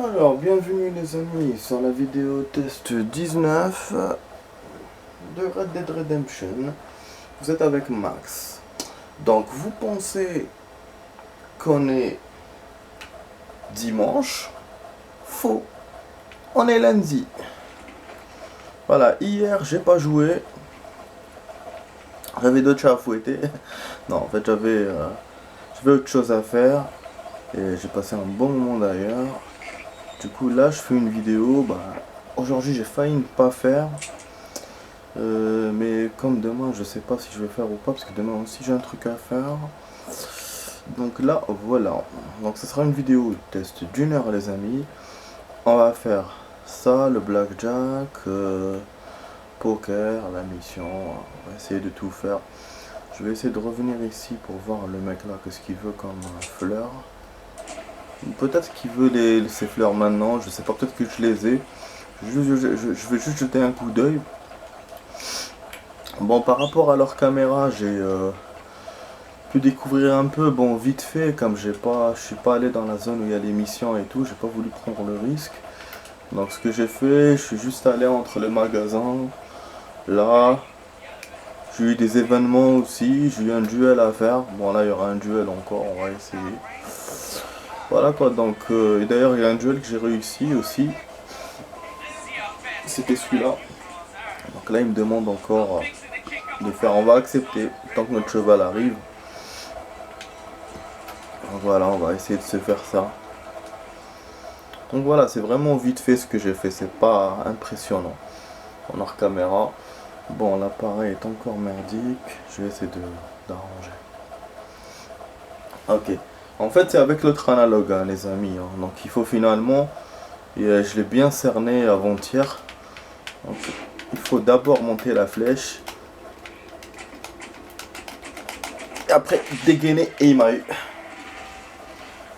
Alors, bienvenue les amis sur la vidéo test 19 de Red Dead Redemption. Vous êtes avec Max. Donc, vous pensez qu'on est dimanche? Faux. On est lundi. Voilà, hier j'ai pas joué. J'avais d'autres chats à fouetter. Non, en fait j'avais autre chose à faire. Et j'ai passé un bon moment d'ailleurs. Du coup là je fais une vidéo, aujourd'hui j'ai failli ne pas faire, mais comme demain je sais pas si je vais faire ou pas, parce que demain aussi j'ai un truc à faire. Donc là voilà, donc ce sera une vidéo test d'une heure les amis. On va faire ça, le blackjack, poker, la mission, on va essayer de tout faire. Je vais essayer de revenir ici pour voir le mec là, qu'est-ce qu'il veut comme fleur. Peut-être qu'il veut ces fleurs maintenant, je sais pas, peut-être que je les ai. Je vais juste jeter un coup d'œil. Bon, par rapport à leur caméra, j'ai pu découvrir un peu, bon, vite fait, comme je suis pas allé dans la zone où il y a les missions et tout, j'ai pas voulu prendre le risque. Donc ce que j'ai fait, je suis juste allé entre les magasins, là. J'ai eu des événements aussi, j'ai eu un duel à faire. Bon là il y aura un duel encore, on va essayer. Voilà quoi, donc et d'ailleurs il y a un duel que j'ai réussi aussi. C'était celui-là. Donc là il me demande encore de faire, on va accepter tant que notre cheval arrive. Donc voilà, on va essayer de se faire ça. Donc voilà, c'est vraiment vite fait ce que j'ai fait, c'est pas impressionnant. En hors caméra. Bon, l'appareil est encore merdique, je vais essayer d'arranger. Ok, en fait c'est avec l'autre analogue hein, les amis, hein. Donc il faut finalement, et je l'ai bien cerné avant-hier. Donc il faut d'abord monter la flèche. Et après dégainer et il m'a eu.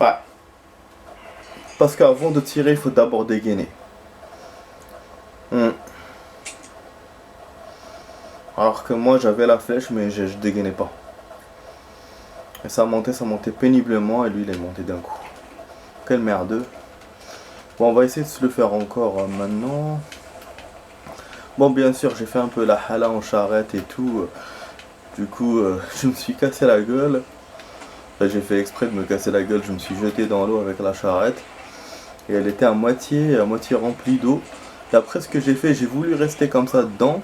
Ouais. Parce qu'avant de tirer il faut d'abord dégainer. Alors que moi j'avais la flèche mais je dégainais pas. Et ça montait péniblement et lui il est monté d'un coup. Quel merdeux. Bon, on va essayer de se le faire encore maintenant. Bon, bien sûr, j'ai fait un peu la hala en charrette et tout. Du coup, je me suis cassé la gueule. Enfin, j'ai fait exprès de me casser la gueule. Je me suis jeté dans l'eau avec la charrette. Et elle était à moitié remplie d'eau. Et après, ce que j'ai fait, j'ai voulu rester comme ça dedans.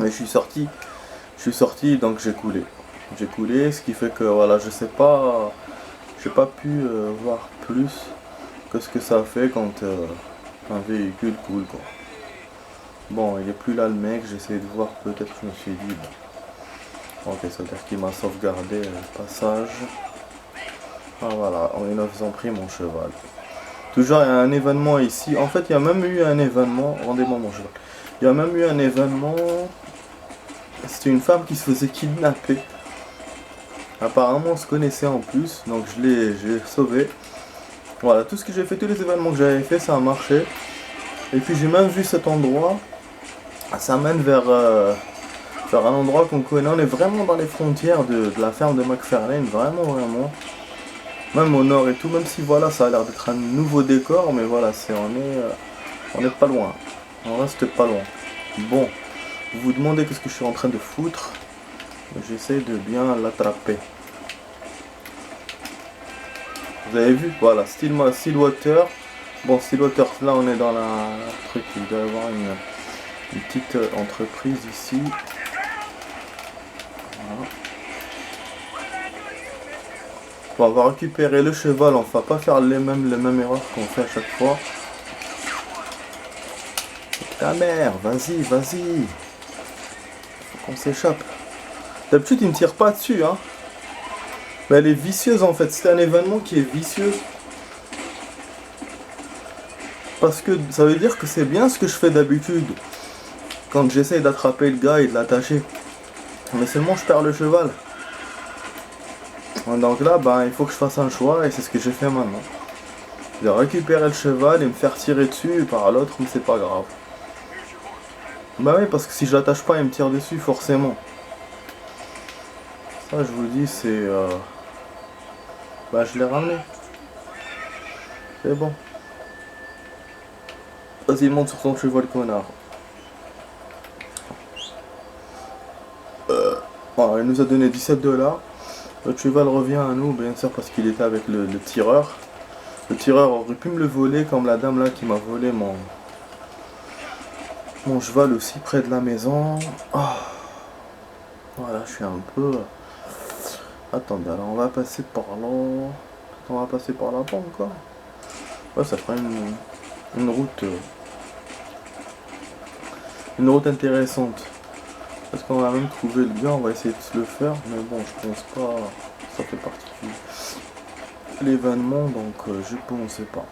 Mais je suis sorti, donc j'ai coulé. J'ai coulé, ce qui fait que voilà, je sais pas, j'ai pas pu voir plus que ce que ça fait quand un véhicule coule quoi. Bon, il est plus là le mec, j'ai essayé de voir, peut-être je me suis dit bon. Ok, ça veut dire qu'il m'a sauvegardé le passage. Ah voilà, ils ont pris mon cheval. Toujours il y a un événement ici, en fait il y a même eu un événement, rendez-moi mon cheval. Il y a même eu un événement, c'était une femme qui se faisait kidnapper. Apparemment on se connaissait en plus, donc j'ai sauvé. Voilà, tout ce que j'ai fait, tous les événements que j'avais fait, ça a marché. Et puis j'ai même vu cet endroit, ça mène vers un endroit qu'on connaît. On est vraiment dans les frontières de la ferme de McFarlane, vraiment. Même au nord et tout, même si voilà, ça a l'air d'être un nouveau décor, mais voilà, on est pas loin. On reste pas loin. Bon, vous vous demandez qu'est-ce que je suis en train de foutre. J'essaie de bien l'attraper. Vous avez vu, voilà, Stillwater. Bon, Stillwater, là on est dans la truc, il doit y avoir une petite entreprise ici. Voilà. Bon, on va récupérer le cheval, on va pas faire les mêmes erreurs qu'on fait à chaque fois. Ta mère, vas-y. Faut qu'on s'échappe. D'habitude il me tire pas dessus hein. Mais elle est vicieuse en fait, c'est un événement qui est vicieux. Parce que ça veut dire que c'est bien ce que je fais d'habitude. Quand j'essaye d'attraper le gars et de l'attacher. Mais seulement je perds le cheval. Donc là, il faut que je fasse un choix et c'est ce que j'ai fait maintenant. De récupérer le cheval et me faire tirer dessus par l'autre, mais c'est pas grave. Bah oui, parce que si je l'attache pas, il me tire dessus forcément. Ça, je vous dis, c'est... je l'ai ramené. C'est bon. Vas-y, monte sur ton cheval, connard. Voilà, il nous a donné 17 $. Le cheval revient à nous, bien sûr, parce qu'il était avec le tireur. Le tireur aurait pu me le voler, comme la dame là qui m'a volé mon cheval aussi près de la maison. Oh. Voilà, je suis un peu... Attendez, alors on va passer par là. On va passer par là-bas encore. Ouais, ça fera une route... une route intéressante. Parce qu'on va même trouver le gars, on va essayer de se le faire. Mais bon, je pense pas... Ça fait partie de l'événement, donc je pense pas.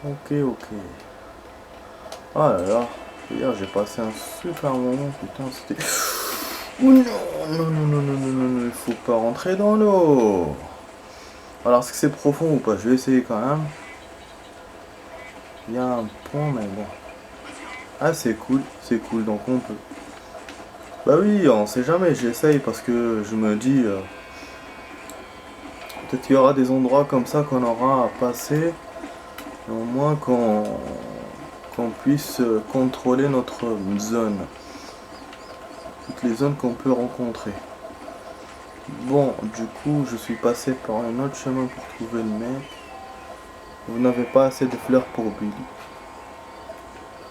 Ok. Ah là là. Hier, j'ai passé un super moment, putain, c'était... Oh non, il faut pas rentrer dans l'eau. Alors, est-ce que c'est profond ou pas? Je vais essayer quand même. Il y a un pont, mais bon. Ah, c'est cool, donc on peut. Bah oui, on sait jamais, j'essaye parce que je me dis... peut-être qu'il y aura des endroits comme ça qu'on aura à passer. Et au moins qu'on puisse contrôler notre zone. Toutes les zones qu'on peut rencontrer. Bon, du coup, je suis passé par un autre chemin pour trouver le mec. Vous n'avez pas assez de fleurs pour Billy.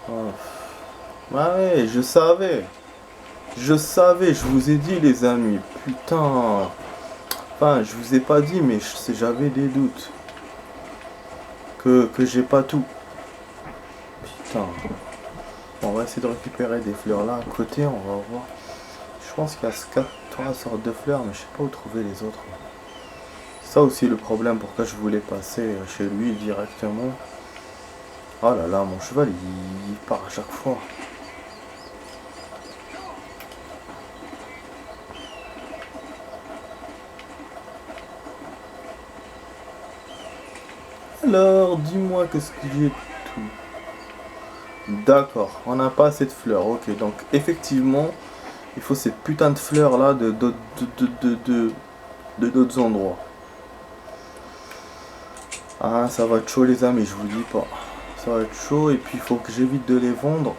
Oh. Ah ouais, je savais, je vous ai dit les amis, putain. Enfin, je vous ai pas dit, mais j'avais des doutes. Que j'ai pas tout. Putain. Bon, on va essayer de récupérer des fleurs là à côté, on va voir. Je pense qu'il y a 3 sortes de fleurs, mais je sais pas où trouver les autres. Ça aussi le problème, pourquoi je voulais passer chez lui directement. Oh là là, mon cheval il part à chaque fois. Alors, dis-moi qu'est-ce que j'ai tout. D'accord, on n'a pas assez de fleurs. Ok, donc effectivement, il faut ces putains de fleurs là de d'autres endroits. Ah, ça va être chaud les amis, je vous dis pas. Ça va être chaud et puis il faut que j'évite de les vendre.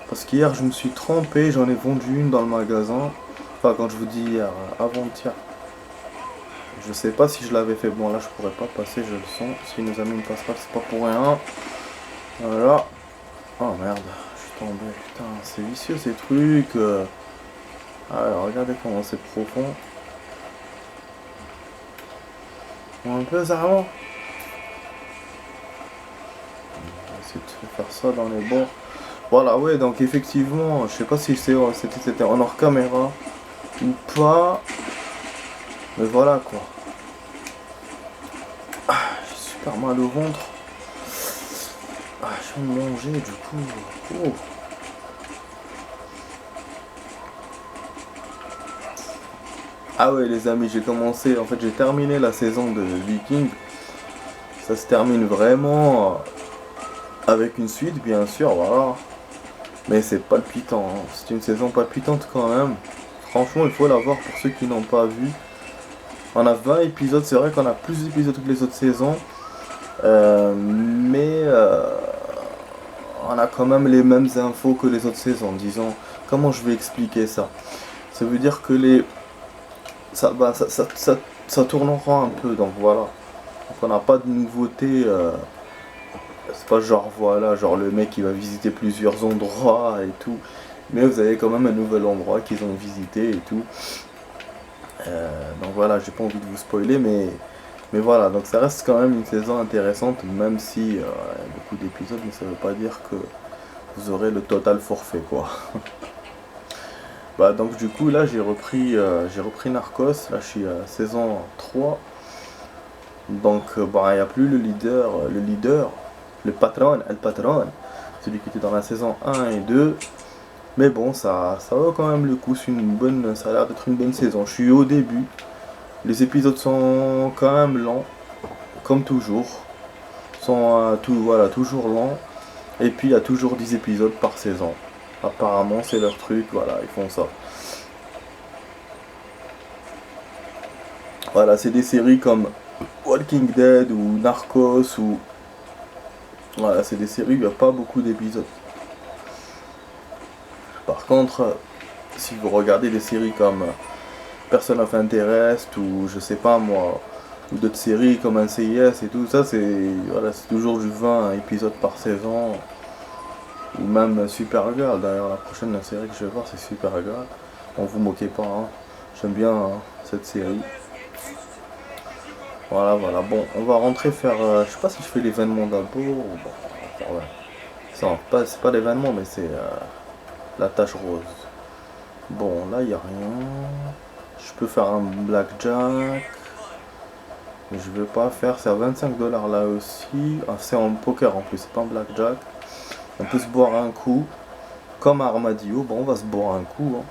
Parce qu'hier je me suis trompé, j'en ai vendu une dans le magasin. Enfin quand je vous dis hier, avant-hier. Je sais pas si je l'avais fait. Bon là je pourrais pas passer, je le sens. Si nos amis ne passent pas, c'est pas pour rien. Voilà. Oh merde, je suis tombé. Putain, c'est vicieux ces trucs. Alors regardez comment c'est profond. Un peu ça avant. On va essayer de faire ça dans les bords. Voilà, ouais, donc effectivement, je sais pas si c'était en hors caméra ou pas. Mais voilà quoi. Ah, j'ai super mal au ventre. Ah, je viens de manger du coup. Oh. Ah ouais les amis, j'ai commencé, en fait j'ai terminé la saison de Viking. Ça se termine vraiment avec une suite bien sûr, voilà. Mais c'est palpitant, hein. C'est une saison palpitante quand même. Franchement il faut la voir pour ceux qui n'ont pas vu. On a 20 épisodes, c'est vrai qu'on a plus d'épisodes que les autres saisons. Mais on a quand même les mêmes infos que les autres saisons, disons. Comment je vais expliquer ça? Ça veut dire que ça tournera un peu, donc voilà. Donc on n'a pas de nouveauté. C'est pas genre voilà, genre le mec qui va visiter plusieurs endroits et tout. Mais vous avez quand même un nouvel endroit qu'ils ont visité et tout. Donc voilà, j'ai pas envie de vous spoiler, mais voilà, donc ça reste quand même une saison intéressante, même si il y a beaucoup d'épisodes, mais ça veut pas dire que vous aurez le total forfait quoi. Bah donc du coup là j'ai repris Narcos, là je suis à saison 3. Donc bah il n'y a plus le leader, le patron, celui qui était dans la saison 1 et 2. Mais bon ça vaut quand même le coup, ça a l'air d'être une bonne saison. Je suis au début. Les épisodes sont quand même lents, comme toujours. Sont toujours lents. Et puis il y a toujours 10 épisodes par saison. Apparemment c'est leur truc, voilà, ils font ça. Voilà, c'est des séries comme Walking Dead ou Narcos ou... Voilà, c'est des séries où il n'y a pas beaucoup d'épisodes. Par contre, si vous regardez des séries comme Person of Interest ou je sais pas moi, ou d'autres séries comme un CIS et tout ça, c'est voilà, c'est toujours du 20 épisodes par saison. Ou même Supergirl, d'ailleurs la prochaine série que je vais voir c'est Supergirl. Bon, vous moquez pas, hein. J'aime bien cette série. Voilà, voilà. Bon, on va rentrer faire. Je sais pas si je fais l'événement d'abord ou bon. Ouais. C'est pas l'événement, mais c'est la tâche rose. Bon, là, il n'y a rien. Je peux faire un blackjack. Mais je vais pas faire. C'est à 25$ là aussi. Ah, c'est en poker en plus, c'est pas un blackjack. On peut se boire un coup. Comme à Armadillo. Bon, on va se boire un coup. Hein.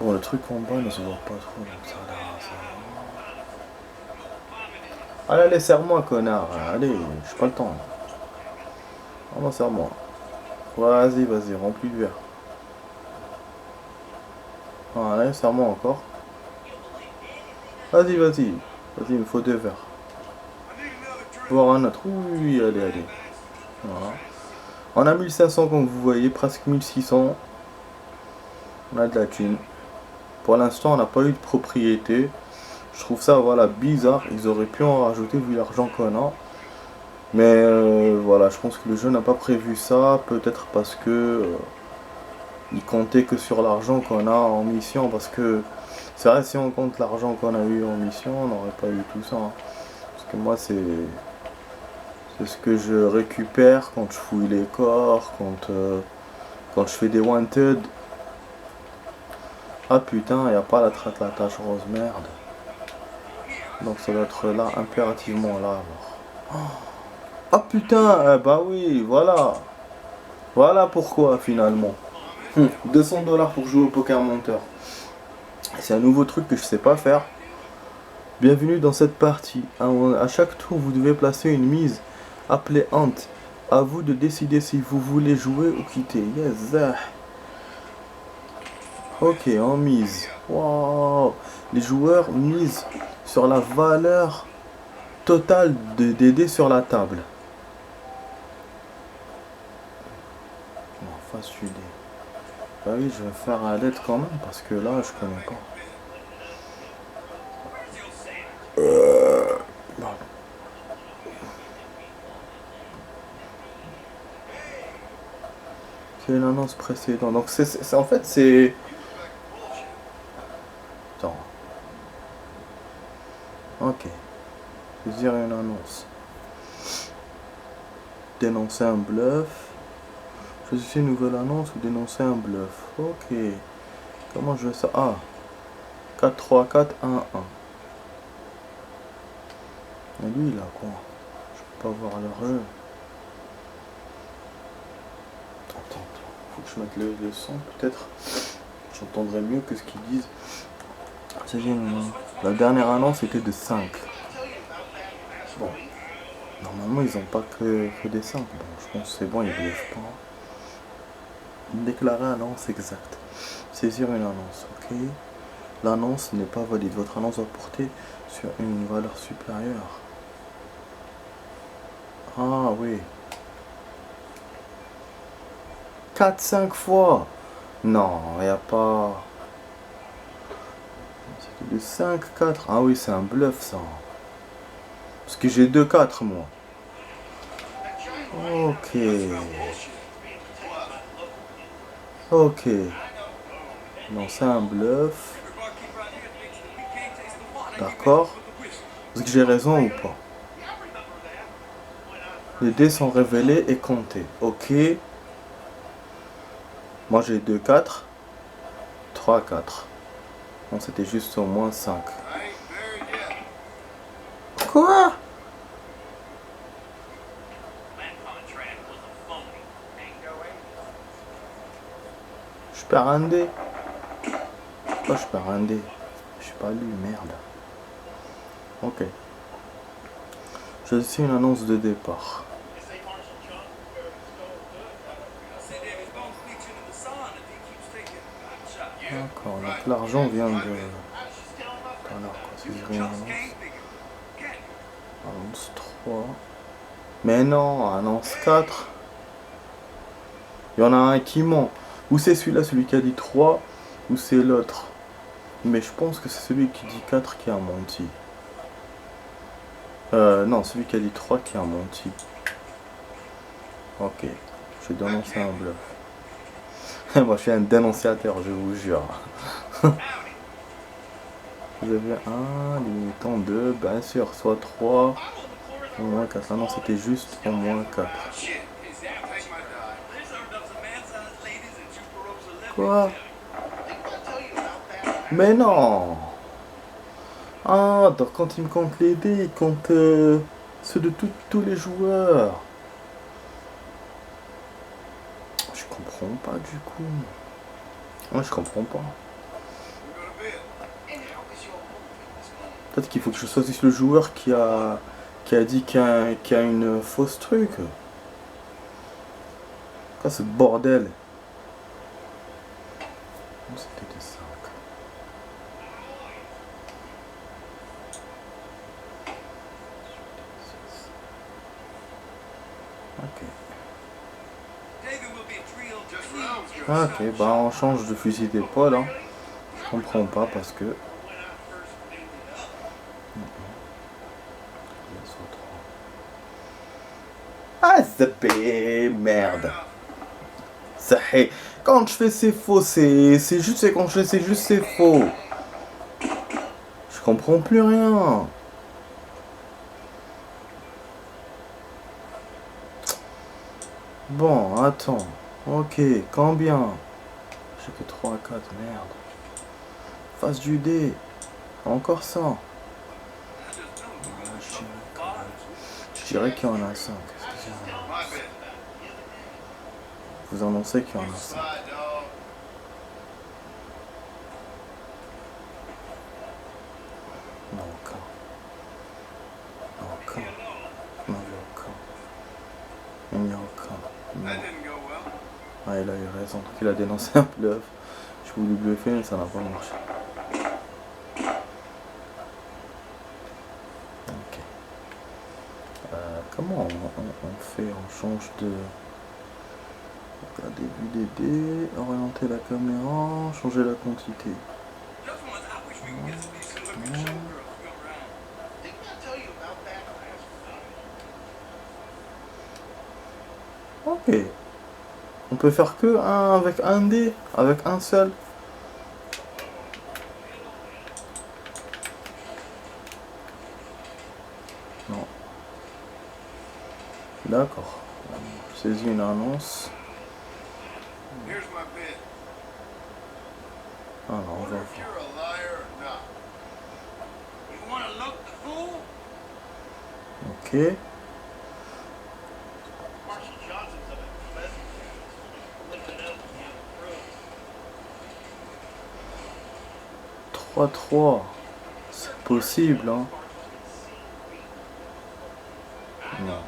Bon, le truc en bas ne se voit pas trop. Donc ça a l'air. Allez, allez, serre-moi, connard. Allez, j'ai pas le temps. Ah non, serre-moi. Vas-y, vas-y, remplis le verre. Allez, serre-moi encore. Vas-y, vas-y. Vas-y, il me faut 2 verres. Voir un autre. Oui, allez, allez. Voilà. On a 1500 comme vous voyez, presque 1600. On a de la thune. Pour l'instant, on n'a pas eu de propriété. Je trouve ça, voilà, bizarre. Ils auraient pu en rajouter vu l'argent qu'on a. Mais voilà, je pense que le jeu n'a pas prévu ça. Peut-être parce que il comptait que sur l'argent qu'on a en mission. Parce que c'est vrai, si on compte l'argent qu'on a eu en mission, on n'aurait pas eu tout ça. Hein. Parce que moi, c'est ce que je récupère quand je fouille les corps, quand je fais des wanted. Ah putain, il n'y a pas la tâche rose, merde. Donc ça doit être là, impérativement là alors. Ah putain, bah oui, voilà. Voilà pourquoi finalement. 200$ pour jouer au poker monteur. C'est un nouveau truc que je sais pas faire. Bienvenue dans cette partie. À chaque tour, vous devez placer une mise appelée Ant. À vous de décider si vous voulez jouer ou quitter. Yes. Ok, en mise. Wow. Les joueurs misent sur la valeur totale des dés sur la table. Face du dé. Bah oui, je vais faire à l'aide quand même parce que là, je connais pas. Bon. C'est une annonce précédente. Donc en fait c'est. Attends. Ok. Saisir une annonce. Dénoncer un bluff. Choisissez une nouvelle annonce ou dénoncer un bluff. Ok. Comment je fais ça? Ah. 4, 3, 4, 1, 1. Et lui, il a quoi? Je peux pas voir leur jeu. Attends. Faut que je mette le son, peut-être. J'entendrai mieux que ce qu'ils disent. La dernière annonce était de 5. Bon. Normalement, ils n'ont pas que des 5. Bon, je pense que c'est bon, ils ne bluffent pas. Déclarer annonce exacte. Saisir une annonce, ok. L'annonce n'est pas valide. Votre annonce doit porter sur une valeur supérieure. Ah oui. 4-5 fois. Non, il n'y a pas... C'était de 5-4. Ah oui, c'est un bluff ça. Parce que j'ai 2-4 moi. Ok. Ok. Non, c'est un bluff. D'accord. Est-ce que j'ai raison ou pas? Les dés sont révélés et comptés. Ok. Moi j'ai 2-4. 3-4. Non, c'était juste au moins 5. Quoi? Je perds un dé. Pourquoi je perds un dé? Je suis pas lu, merde. Ok. Choisissez une annonce de départ. D'accord, donc l'argent vient de... Alors, quoi, c'est une annonce. Annonce 3. Mais non, annonce 4. Il y en a un qui ment. Ou c'est celui-là, celui qui a dit 3, ou c'est l'autre. Mais je pense que c'est celui qui dit 4 qui a menti. Non, celui qui a dit 3 qui a menti. Ok, je vais dénoncer un bluff. Moi je suis un dénonciateur, je vous jure. Vous avez un, limitant 2, bien sûr, soit 3, au moins 4. Ah non, c'était juste au moins 4. Quoi? Mais non! Ah, donc quand il me compte les dés, il compte ceux de tous les joueurs. Je comprends pas du coup. Moi je comprends pas. Peut-être qu'il faut que je choisisse le joueur qui a dit qu'il y a une fausse truc. Quoi ce bordel? C'était des 5. Ok. Ok, bah on change de fusil d'épaule. Hein. Je comprends pas parce que. Ah, zappé, merde. Ça, quand je fais c'est faux, c'est juste, c'est quand je fais c'est juste c'est faux. Je comprends plus rien. Bon, attends. Ok, combien? J'ai que 3 à 4, merde. Face du dé. Encore ça. Je dirais qu'il y en a 5. Vous annoncez qu'il y en a 5. Non, aucun. Non, aucun. Non, il n'y a aucun. Il n'y a aucun. Non. Ah, il a eu raison. Il a dénoncé un bluff. Je voulais bluffer, mais ça n'a pas marché. Ok. Comment on fait? On change de... Début des dés, orienter la caméra, changer la quantité. Ok. On peut faire que un avec un dé, avec un seul. Non. D'accord. Saisis une annonce. Ah non, on va voir. Ok. Trois 3. C'est possible, hein. Non.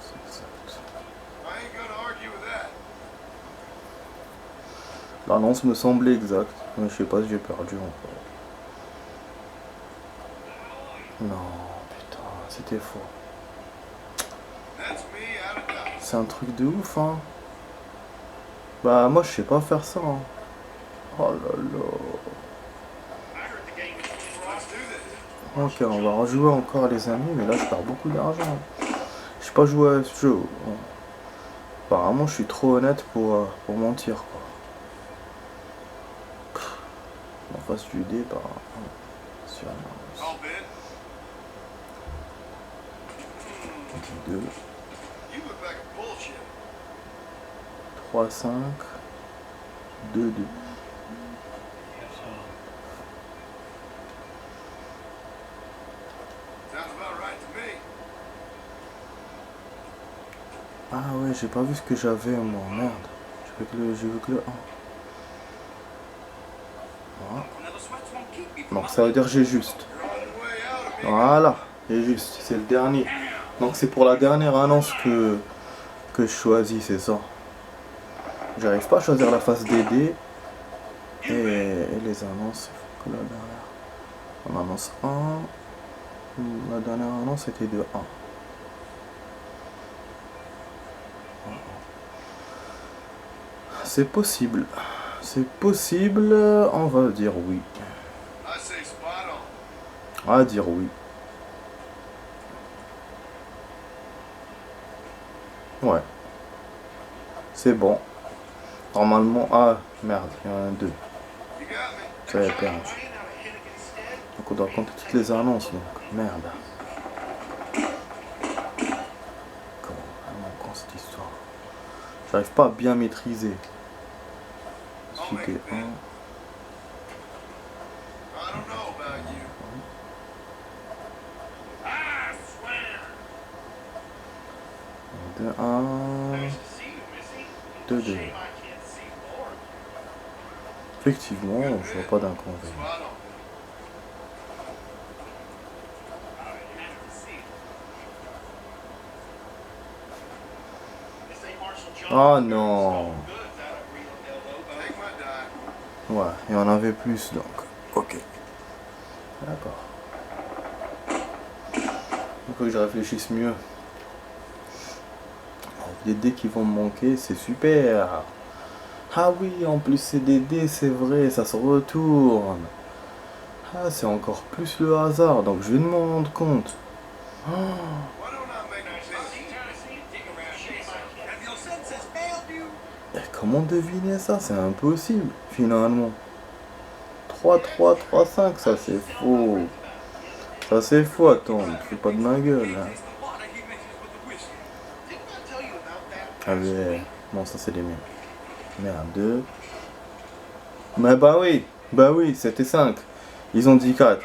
C'est exact. L'annonce me semblait exacte, mais je sais pas si j'ai perdu encore. Non, putain, c'était faux. C'est un truc de ouf, hein. Bah, moi, je sais pas faire ça, hein. Oh là là. Ok, on va rejouer encore, les amis, mais là, je perds beaucoup d'argent. Je sais pas jouer à ce jeu. Apparemment, je suis trop honnête pour mentir, quoi. En face du dé, bah... Sur un... 2 3, 5 2, 2. Ah ouais, j'ai pas vu ce que j'avais, moi, merde. J'ai vu que le 1. Voilà. Donc ça veut dire j'ai juste. Voilà, j'ai juste, c'est le dernier. Donc c'est pour la dernière annonce que je choisis, c'est ça. J'arrive pas à choisir la face des dés. Et les annonces, il faut que la dernière. On annonce 1. La dernière annonce c'était de 1. C'est possible. C'est possible. On va dire oui. On va dire oui. Ouais. C'est bon. Normalement. Ah, merde, il y en a 2. Ça y est perdu. Donc on doit compter toutes les annonces, donc. Merde. Comment con cette histoire. J'arrive pas à bien maîtriser. C'était 1. 2, 1. 2, 2. Effectivement, je vois pas d'inconvénient. Oh non. Ouais, il y en avait plus donc. Ok. D'accord. Il faut que je réfléchisse mieux. Les dés qui vont me manquer, c'est super. Ah oui, en plus c'est des dés, c'est vrai, ça se retourne. Ah, c'est encore plus le hasard, donc je vais m'en rendre compte. Oh. Et comment deviner ça? C'est impossible, finalement. 3, 3, 3, 5, ça c'est faux. Ça c'est faux, attends, fais pas de ma gueule. Hein. Allez, bon ça c'est des miens. Merde, 2. Mais bah oui, c'était 5. Ils ont dit 4.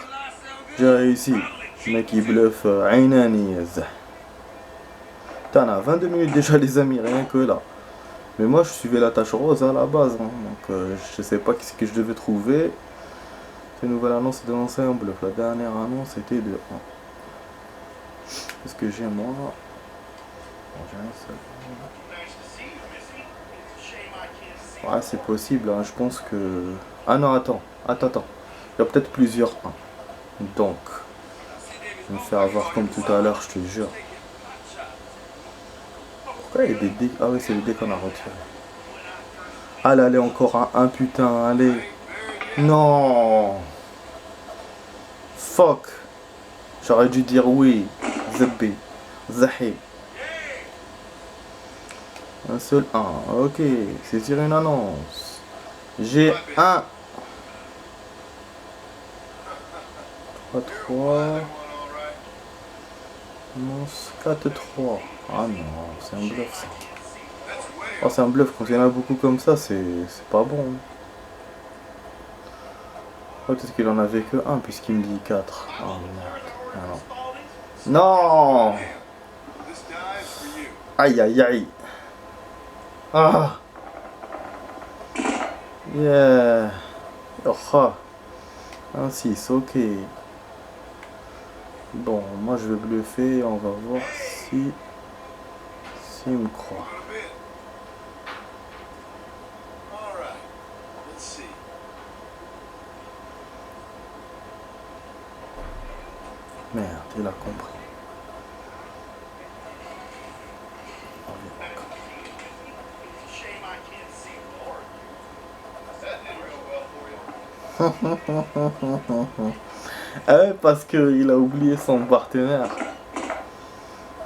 J'ai réussi. Le mec il bluffe Ainaniz. Putain, on a 22 minutes déjà les amis, rien que là. Mais moi je suivais la tâche rose à la base, hein. Donc je sais pas ce que je devais trouver. Cette nouvelle annonce de lancer un bluff. La dernière annonce était de 1. Qu'est-ce que j'ai moi? Bon, j'ai un seul. Ouais, c'est possible, hein. Je pense que... Ah non, attends. Il y a peut-être plusieurs 1. Donc, je vais me faire avoir comme tout à l'heure, je te jure. Pourquoi il y a des dés? Ah oui, c'est les dés qu'on a retirés. Allez, allez, encore un 1, putain, allez. Non. Fuck. J'aurais dû dire oui. Zebbi. Zahi. Un seul 1. Ok, c'est sur une annonce. J'ai 1. 3, 3. Annonce 4, 3. Ah non, c'est un bluff ça. Oh, c'est un bluff. Quand il y en a beaucoup comme ça, c'est pas bon. Oh, peut-être qu'il en avait que 1 puisqu'il me dit 4. Oh merde. Non. Non. Aïe aïe aïe. Ah. Yeah. Oh. Un 6, ok. Bon, moi je vais bluffer. On va voir si il me croit. Merde, il a compris. Parce qu'il a oublié son partenaire.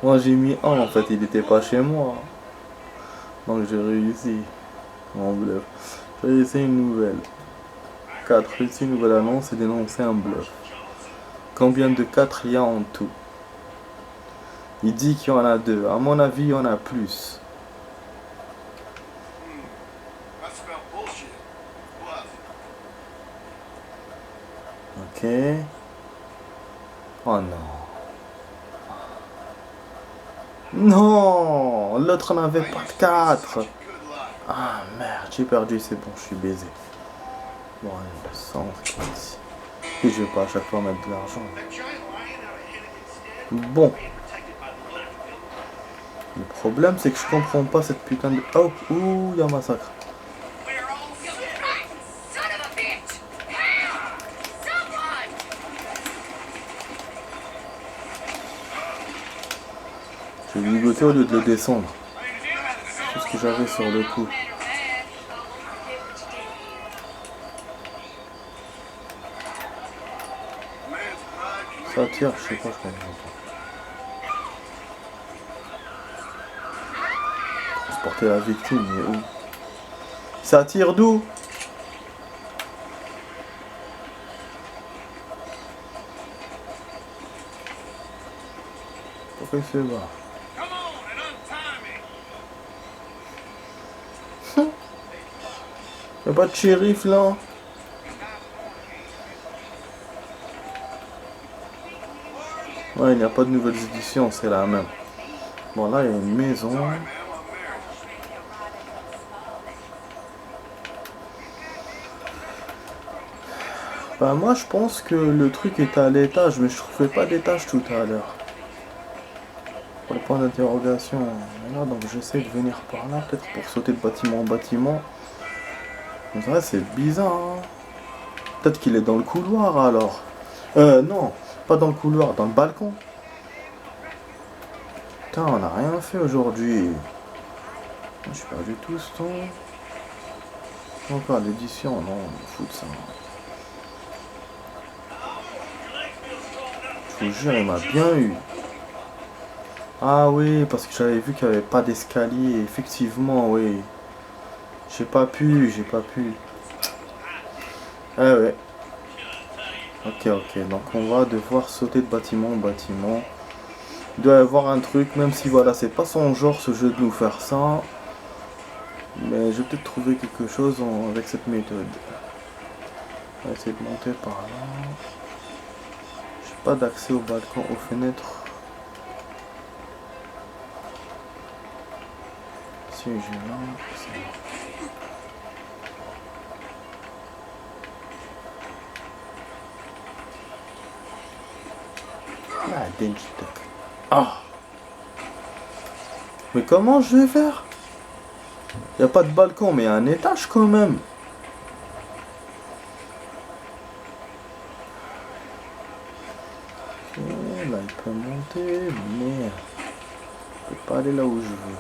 Moi j'ai mis 1 en fait, il était pas chez moi. Donc j'ai réussi. Mon bluff. J'ai réussi une nouvelle. 4. Réussi une nouvelle annonce et dénoncer un bluff. Combien de 4 il y a en tout? Il dit qu'il y en a 2. À mon avis, il y en a plus. Ok. Oh non. Non, l'autre n'avait pas de 4. Ah merde, j'ai perdu, c'est bon, je suis baisé. Bon, allez, 100 ici. Et je vais pas à chaque fois mettre de l'argent. Bon. Le problème, c'est que je comprends pas cette putain de... Oh, ouh, il y a un massacre. ligoté au lieu de le descendre. C'est ce que j'avais sur le coup. Ça tire, je sais pas, je comprends pas. Transporter la victime, mais où? Ça tire d'où? Pourquoi il se bat? Y'a pas de shérif là? Ouais, il n'y a pas de nouvelles éditions, c'est la même. Bon, là, il y a une maison. Bah, moi, je pense que le truc est à l'étage, mais je trouvais pas d'étage tout à l'heure. Pour le point d'interrogation. Là, donc, j'essaie de venir par là, peut-être pour sauter de bâtiment en bâtiment. Mais c'est vrai, c'est bizarre, hein. Peut-être qu'il est dans le couloir, alors. Non, pas dans le couloir, dans le balcon. Putain, on n'a rien fait aujourd'hui. Je suis perdu tout ce temps. Encore l'édition, non, on me fout de ça. Je vous jure, il m'a bien eu. Ah oui, parce que j'avais vu qu'il n'y avait pas d'escalier. Effectivement, oui. J'ai pas pu. Ah ouais. Ok. Donc on va devoir sauter de bâtiment en bâtiment. Il doit y avoir un truc, même si voilà, c'est pas son genre ce jeu de nous faire ça. Mais je vais peut-être trouver quelque chose avec cette méthode. On va essayer de monter par là. J'ai pas d'accès au balcon, aux fenêtres. Si j'ai là, c'est là. Ah, Denjitok. Ah. Mais comment je vais faire? Y a pas de balcon, mais y a un étage quand même. Ok, là il peut monter, mais je peux pas aller là où je veux.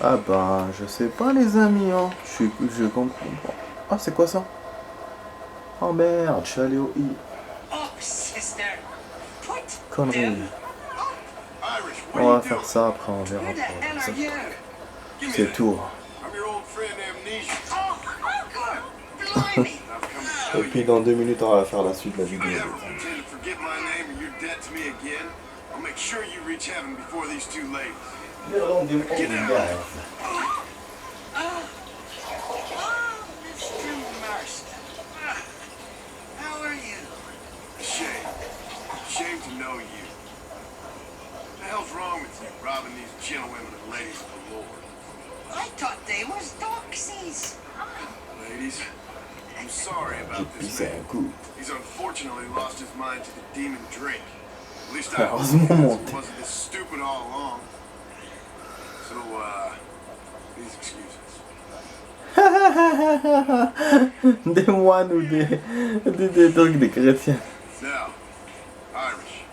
Ah bah, je sais pas les amis, hein. Je comprends pas. Ah, c'est quoi ça? Oh merde, je suis allé au I. Connerie. On va faire ça, après on verra pour ça. C'est tout. Et puis dans 2 minutes on va faire la suite de la vidéo. Shame to know you. What the hell's wrong with you, robbing these gentlewomen and ladies of the Lord? I thought they was doxies. Ladies, I'm sorry about this man. He's unfortunately lost his mind to the demon drink. At least I hope he wasn't this stupid all along. So, please excuse us. Des moines ou des trucs des chrétiens. Now, Irish,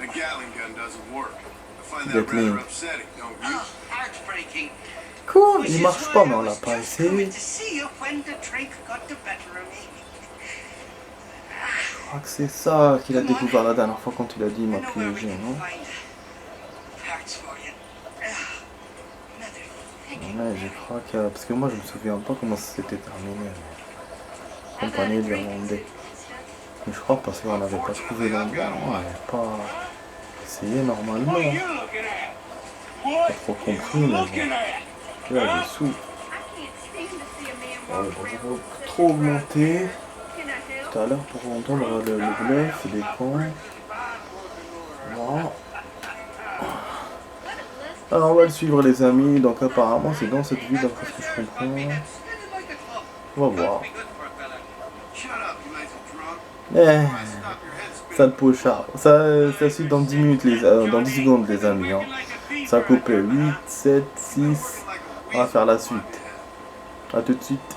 the Gatling gun doesn't work. I find that rather upsetting, don't you? Heartbreaking. Quoi? Il marche pas, mais on l'a pas essayé. Je crois que c'est ça qu'il a découvert la dernière fois quand il a dit il m'a piégé, non? Ouais, je crois que... Parce que moi je me souviens pas comment ça s'était terminé. Compagnie irlandais. Mais je crois parce qu'on n'avait pas trouvé l'endroit, on n'avait pas essayé normalement. Pas trop compris, mais bon. Là, des sous. Ouais, bon, trop augmenter. Tout à l'heure pour entendre le bluff des cons. Voilà. Alors on va le suivre les amis, donc apparemment c'est dans cette ville d'après ce que je comprends. On va voir. Ça le pochard. Ça suit dans 10 minutes, dans 10 secondes les amis. Hein. Ça a coupé 8, 7, 6. On va faire la suite. A tout de suite.